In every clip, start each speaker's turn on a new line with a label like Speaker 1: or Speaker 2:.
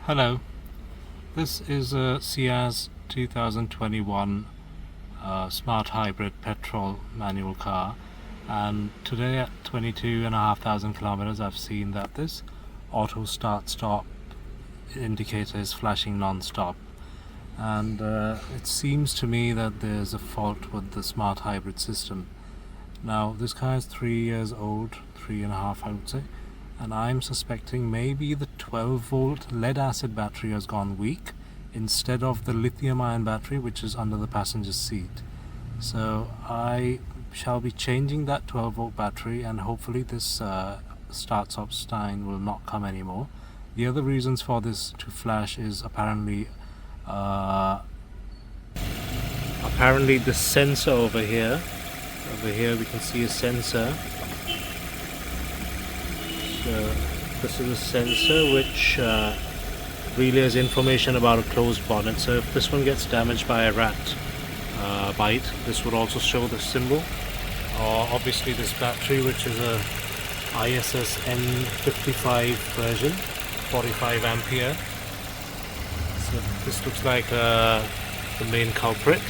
Speaker 1: Hello, this is a Ciaz 2021 smart hybrid petrol manual car, and today at 22,500 kilometers I've seen that this auto start stop indicator is flashing non-stop, and it seems to me that there's a fault with the smart hybrid system. Now this car is 3 years old, 3.5 I would say, and I'm suspecting maybe the 12-volt lead acid battery has gone weak instead of the lithium ion battery which is under the passenger seat. So I shall be changing that 12-volt battery, and hopefully this start-stop sign will not come anymore. The other reasons for this to flash is apparently the sensor over here. Over here we can see a sensor. So this is a sensor which relays information about a closed bonnet. So if this one gets damaged by a rat bite, this would also show the symbol. Or obviously this battery, which is a ISS N55 version, 45 ampere. So this looks like the main culprit.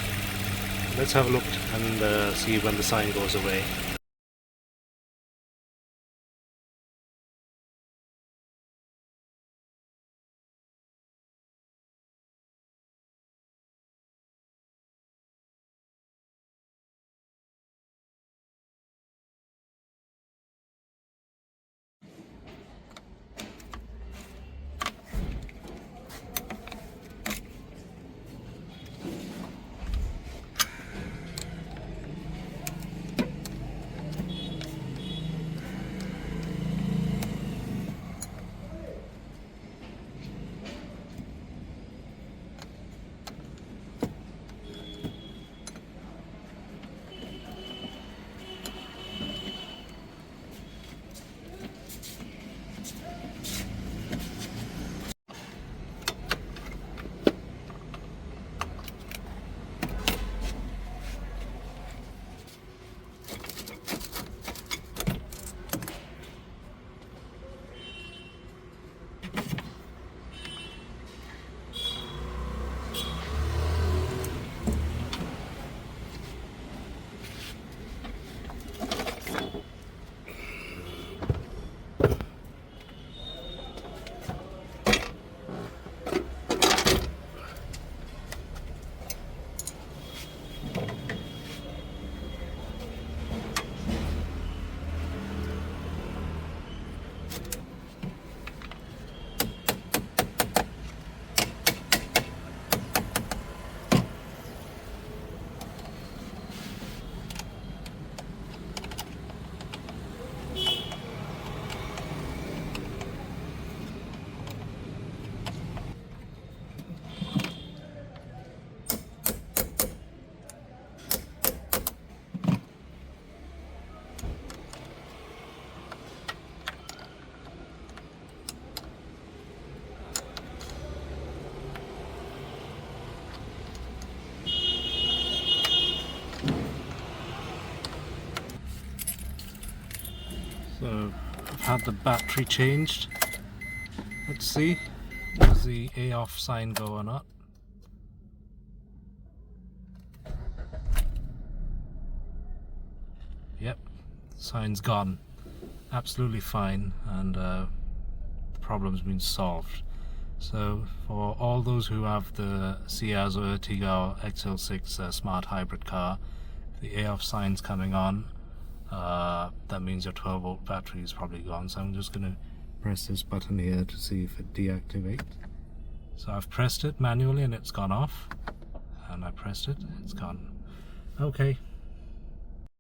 Speaker 1: Let's have a look and see when the sign goes away. So I've had the battery changed. Let's see, does the A off sign go or not? Yep, sign's gone. Absolutely fine, and the problem's been solved. So for all those who have the Ciaz or Ertiga or XL6 smart hybrid car, if the A off sign's coming on, that means your 12-volt battery is probably gone. So I'm just going to press this button here to see if it deactivates. So I've pressed it manually and it's gone off, and I pressed it, it's gone. Okay.